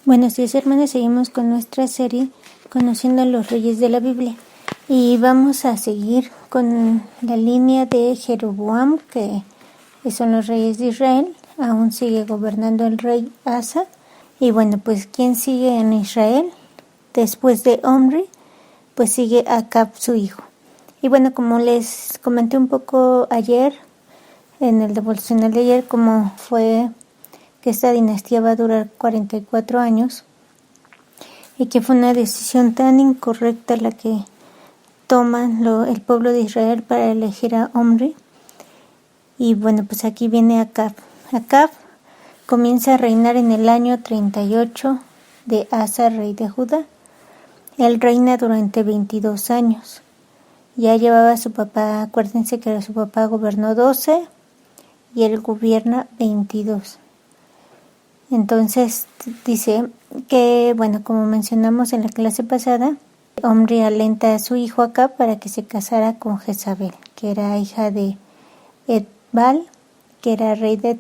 Buenos días, hermanos. Seguimos con nuestra serie Conociendo a los Reyes de la Biblia. Y vamos a seguir con la línea de Jeroboam, que son los reyes de Israel. Aún sigue gobernando el rey Asa. Y bueno, pues ¿quién sigue en Israel? Después de Omri, pues sigue Acab, su hijo. Y bueno, como les comenté un poco ayer, en el devocional de ayer, como fue que esta dinastía va a durar 44 años y que fue una decisión tan incorrecta la que toman el pueblo de Israel para elegir a Omri. Y bueno, pues aquí viene Acab. Acab comienza a reinar en el año 38 de Asa, rey de Judá. Él reina durante 22 años. Ya llevaba a su papá, acuérdense que su papá gobernó 12 y él gobierna 22. Entonces dice que, bueno, como mencionamos en la clase pasada, Omri alenta a su hijo Acab para que se casara con Jezabel, que era hija de Etbal, que era rey de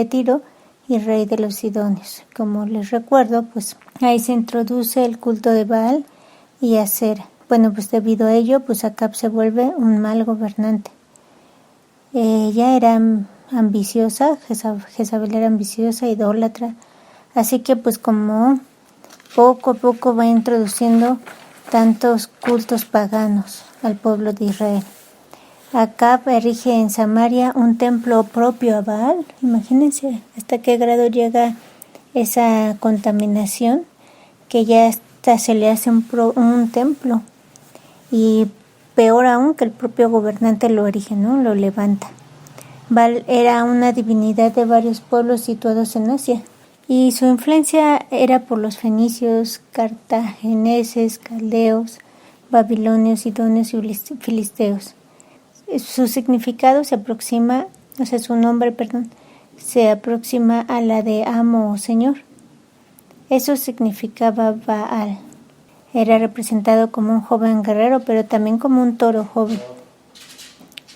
Tiro y rey de los Sidonios. Como les recuerdo, pues ahí se introduce el culto de Baal y Asera. Bueno, pues debido a ello, pues Acab se vuelve un mal gobernante. Ella era ambiciosa, Jezabel era ambiciosa, idólatra, así que pues como poco a poco va introduciendo tantos cultos paganos al pueblo de Israel. Acab erige en Samaria un templo propio a Baal. Imagínense hasta qué grado llega esa contaminación, que ya hasta se le hace un templo, y peor aún que el propio gobernante lo erige, ¿no? Lo levanta. Baal era una divinidad de varios pueblos situados en Asia, y su influencia era por los fenicios, cartagineses, caldeos, babilonios, sidonios y filisteos. Su significado su nombre se aproxima a la de amo o señor. Eso significaba Baal. Era representado como un joven guerrero, pero también como un toro joven.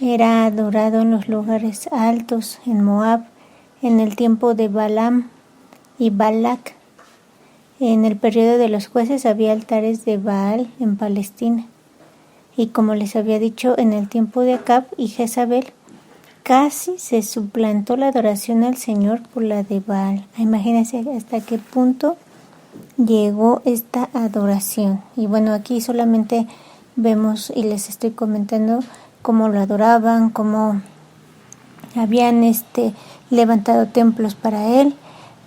Era adorado en los lugares altos, en Moab, en el tiempo de Balaam y Balac. En el periodo de los jueces había altares de Baal en Palestina. Y como les había dicho, en el tiempo de Acab y Jezabel, casi se suplantó la adoración al Señor por la de Baal. Imagínense hasta qué punto llegó esta adoración. Y bueno, aquí solamente vemos y les estoy comentando cómo lo adoraban, cómo habían levantado templos para él,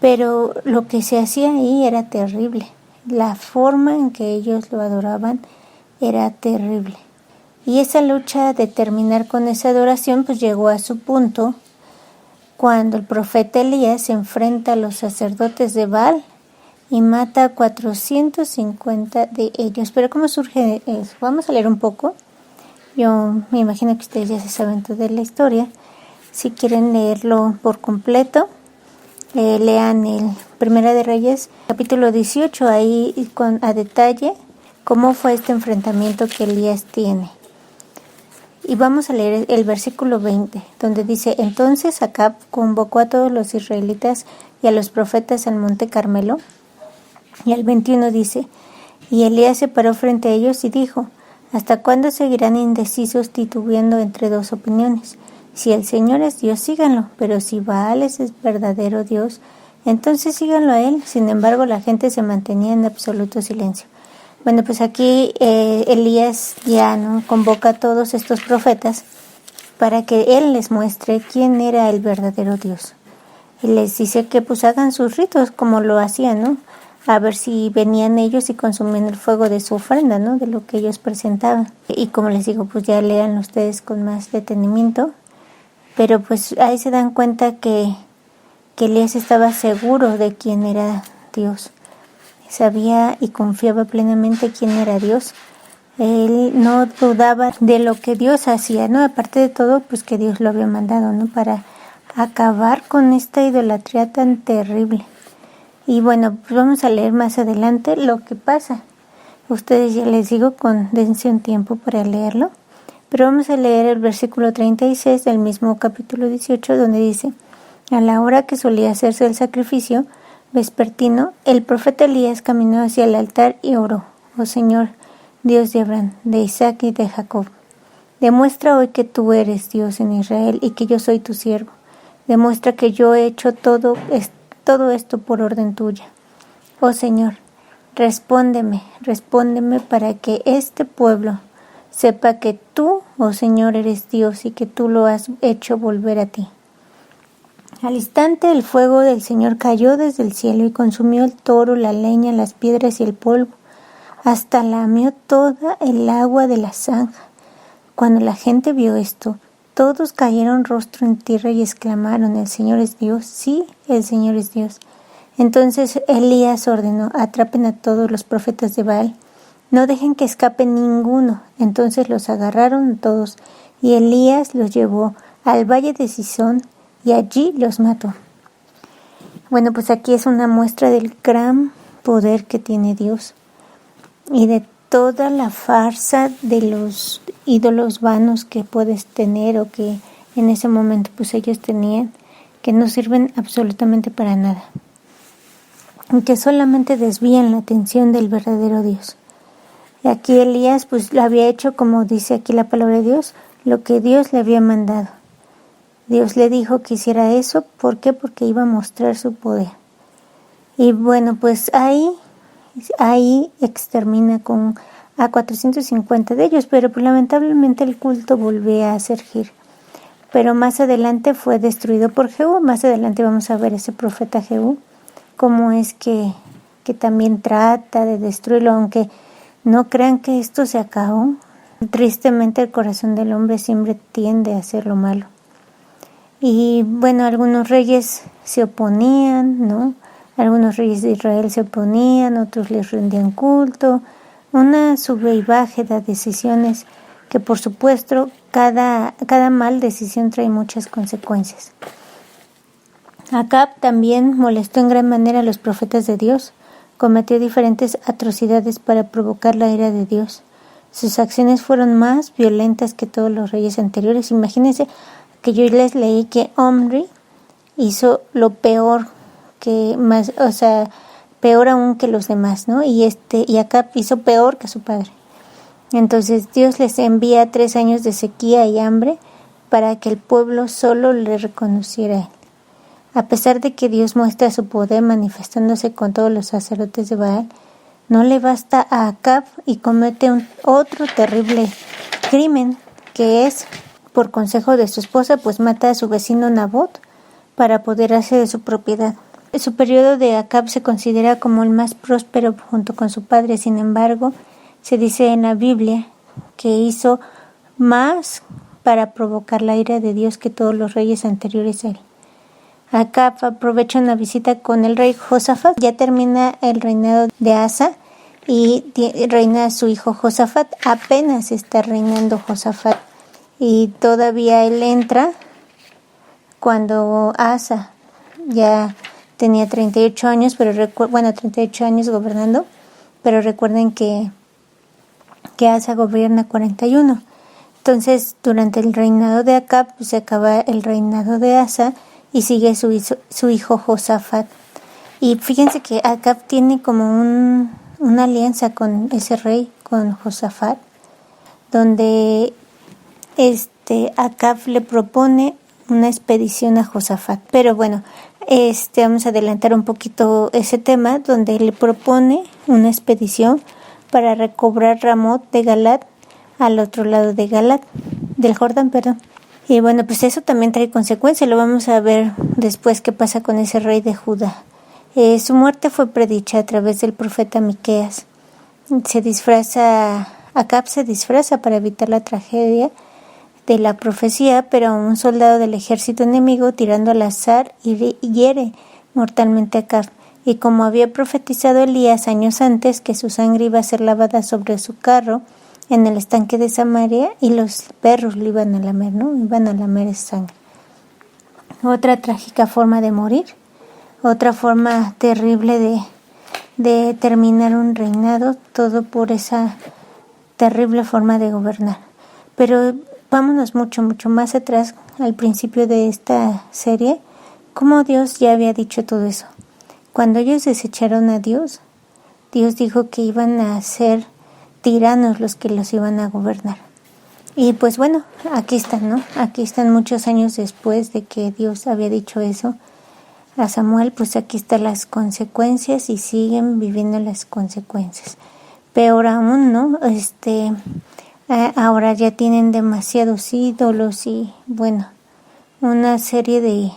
pero lo que se hacía ahí era terrible. La forma en que ellos lo adoraban era terrible. Y esa lucha de terminar con esa adoración pues llegó a su punto cuando el profeta Elías se enfrenta a los sacerdotes de Baal y mata a 450 de ellos. Pero ¿cómo surge eso? Vamos a leer un poco. Yo me imagino que ustedes ya se saben toda la historia. Si quieren leerlo por completo, lean el Primera de Reyes, capítulo 18, ahí a detalle cómo fue este enfrentamiento que Elías tiene. Y vamos a leer el versículo 20, donde dice: Entonces Acab convocó a todos los israelitas y a los profetas al monte Carmelo. Y el 21 dice: Y Elías se paró frente a ellos y dijo: ¿Hasta cuándo seguirán indecisos, titubeando entre dos opiniones? Si el Señor es Dios, síganlo, pero si Baal es verdadero Dios, entonces síganlo a él. Sin embargo, la gente se mantenía en absoluto silencio. Bueno, pues aquí Elías ya convoca a todos estos profetas para que él les muestre quién era el verdadero Dios. Y les dice que pues hagan sus ritos como lo hacían, ¿no? A ver si venían ellos y consumían el fuego de su ofrenda, ¿no? De lo que ellos presentaban. Y como les digo, pues ya lean ustedes con más detenimiento. Pero pues ahí se dan cuenta que Elías estaba seguro de quién era Dios. Sabía y confiaba plenamente quién era Dios. Él no dudaba de lo que Dios hacía, ¿no? Aparte de todo, pues que Dios lo había mandado, ¿no? Para acabar con esta idolatría tan terrible. Y bueno, pues vamos a leer más adelante lo que pasa. Ustedes ya les digo, dense un tiempo para leerlo. Pero vamos a leer el versículo 36 del mismo capítulo 18, donde dice: A la hora que solía hacerse el sacrificio, vespertino, el profeta Elías caminó hacia el altar y oró: Oh Señor, Dios de Abraham, de Isaac y de Jacob, demuestra hoy que tú eres Dios en Israel y que yo soy tu siervo. Demuestra que yo he hecho todo esto por orden tuya. Oh Señor, respóndeme para que este pueblo sepa que tú, oh Señor, eres Dios y que tú lo has hecho volver a ti. Al instante el fuego del Señor cayó desde el cielo y consumió el toro, la leña, las piedras y el polvo, hasta lamió toda el agua de la zanja. Cuando la gente vio esto, todos cayeron rostro en tierra y exclamaron: El Señor es Dios, sí, el Señor es Dios. Entonces Elías ordenó: atrapen a todos los profetas de Baal, no dejen que escape ninguno. Entonces los agarraron todos y Elías los llevó al valle de Cisón y allí los mató. Bueno, pues aquí es una muestra del gran poder que tiene Dios y de toda la farsa de los ídolos vanos que puedes tener o que en ese momento pues ellos tenían, que no sirven absolutamente para nada, y que solamente desvían la atención del verdadero Dios. Y aquí Elías pues lo había hecho, como dice aquí la palabra de Dios, lo que Dios le había mandado. Dios le dijo que hiciera eso. ¿Por qué? Porque iba a mostrar su poder. Y bueno, pues ahí extermina a 450 de ellos, pero pues lamentablemente el culto volvió a surgir. Pero más adelante fue destruido por Jehú. Más adelante vamos a ver ese profeta Jehú, cómo es que también trata de destruirlo, aunque no crean que esto se acabó. Tristemente el corazón del hombre siempre tiende a hacer lo malo. Y bueno, algunos reyes se oponían, ¿no? Algunos reyes de Israel se oponían, otros les rendían culto. Una sube y baja de decisiones que, por supuesto, cada mal decisión trae muchas consecuencias. Acab también molestó en gran manera a los profetas de Dios. Cometió diferentes atrocidades para provocar la ira de Dios. Sus acciones fueron más violentas que todos los reyes anteriores. Imagínense que yo les leí que Omri hizo lo peor, peor aún que los demás, ¿no? Y Acab hizo peor que su padre. Entonces Dios les envía 3 años de sequía y hambre para que el pueblo solo le reconociera a él. A pesar de que Dios muestra su poder manifestándose con todos los sacerdotes de Baal, no le basta a Acab y comete otro terrible crimen, que es, por consejo de su esposa, pues mata a su vecino Nabot para apoderarse de su propiedad. Su periodo de Acab se considera como el más próspero junto con su padre. Sin embargo, se dice en la Biblia que hizo más para provocar la ira de Dios que todos los reyes anteriores a él. Acab aprovecha una visita con el rey Josafat. Ya termina el reinado de Asa y reina su hijo Josafat. Apenas está reinando Josafat y todavía él entra cuando Asa ya tenía 38 años, 38 años gobernando, pero recuerden que Asa gobierna 41. Entonces, durante el reinado de Acab se acaba el reinado de Asa y sigue su hijo Josafat. Y fíjense que Acab tiene como una alianza con ese rey, con Josafat, donde Acab le propone una expedición a Josafat. Pero bueno, vamos a adelantar un poquito ese tema, donde le propone una expedición para recobrar Ramot de Galat al otro lado de del Jordán, perdón. Y bueno, pues eso también trae consecuencias. Lo vamos a ver después qué pasa con ese rey de Judá. Su muerte fue predicha a través del profeta Miqueas. Acab se disfraza para evitar la tragedia de la profecía, pero un soldado del ejército enemigo, tirando al azar, hiere mortalmente a Acab. Y como había profetizado Elías años antes que su sangre iba a ser lavada sobre su carro en el estanque de Samaria, y los perros lo iban a lamer, ¿no? Iban a lamer esa sangre. Otra trágica forma de morir, otra forma terrible de terminar un reinado, todo por esa terrible forma de gobernar. Pero vámonos mucho más atrás, al principio de esta serie, cómo Dios ya había dicho todo eso. cuando ellos desecharon a Dios, Dios dijo que iban a ser tiranos los que los iban a gobernar. Y pues bueno, aquí están, ¿no? Aquí están muchos años después de que Dios había dicho eso a Samuel, pues aquí están las consecuencias y siguen viviendo las consecuencias. Peor aún, ¿no? Ahora ya tienen demasiados ídolos y bueno, una serie de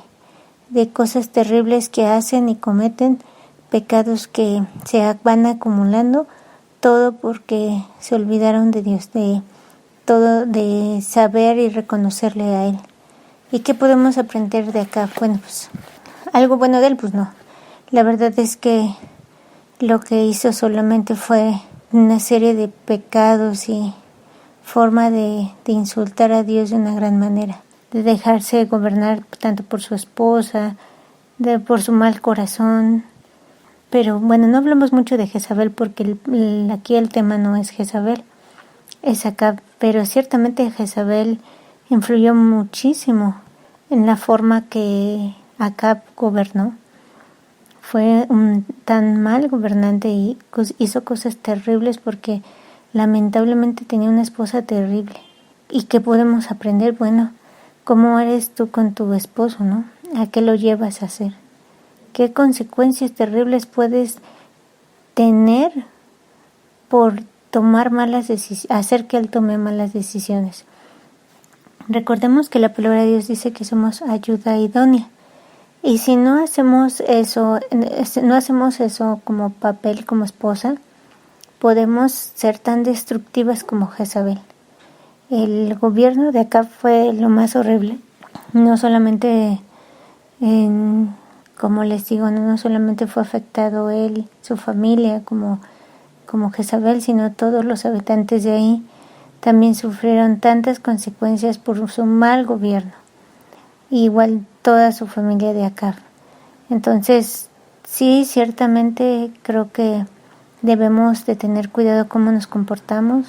cosas terribles que hacen y cometen, pecados que se van acumulando, todo porque se olvidaron de Dios, de saber y reconocerle a Él. ¿Y qué podemos aprender de acá? Bueno, pues algo bueno de Él, pues no. La verdad es que lo que hizo solamente fue una serie de pecados y forma de insultar a Dios de una gran manera, de dejarse gobernar tanto por su esposa, por su mal corazón. Pero bueno, no hablamos mucho de Jezabel porque aquí el tema no es Jezabel, es Acab, pero ciertamente Jezabel influyó muchísimo en la forma que Acab gobernó. Fue un tan mal gobernante y hizo cosas terribles porque lamentablemente tenía una esposa terrible. ¿Y qué podemos aprender? Bueno, ¿cómo eres tú con tu esposo, no? ¿A qué lo llevas a hacer? ¿Qué consecuencias terribles puedes tener por tomar malas decisiones, hacer que él tome malas decisiones? Recordemos que la palabra de Dios dice que somos ayuda idónea. Y si no hacemos eso como papel, como esposa, podemos ser tan destructivas como Jezabel. El gobierno de acá fue lo más horrible. No solamente, como les digo, no solamente fue afectado él, su familia, como Jezabel, sino todos los habitantes de ahí también sufrieron tantas consecuencias por su mal gobierno. Igual toda su familia de Acab. Entonces, sí, ciertamente creo que debemos de tener cuidado cómo nos comportamos,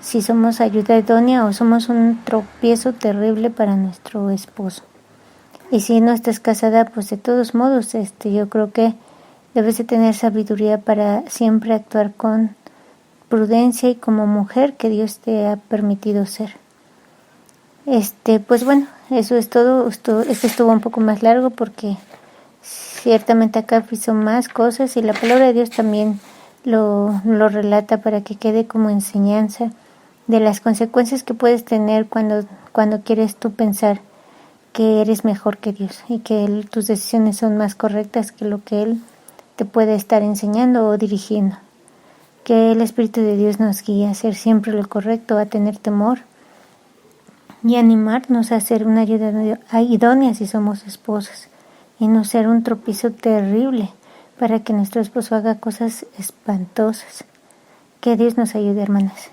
si somos ayuda idónea o somos un tropiezo terrible para nuestro esposo. Y si no estás casada, pues de todos modos, yo creo que debes de tener sabiduría para siempre actuar con prudencia y como mujer que Dios te ha permitido ser. Pues bueno, eso es todo. Esto estuvo un poco más largo porque ciertamente acá hizo más cosas y la palabra de Dios también lo relata para que quede como enseñanza de las consecuencias que puedes tener cuando quieres tú pensar que eres mejor que Dios y que tus decisiones son más correctas que lo que Él te puede estar enseñando o dirigiendo. Que el Espíritu de Dios nos guíe a hacer siempre lo correcto, a tener temor y animarnos a ser una ayuda idónea si somos esposas y no ser un tropiezo terrible para que nuestro esposo haga cosas espantosas. Que Dios nos ayude, hermanas.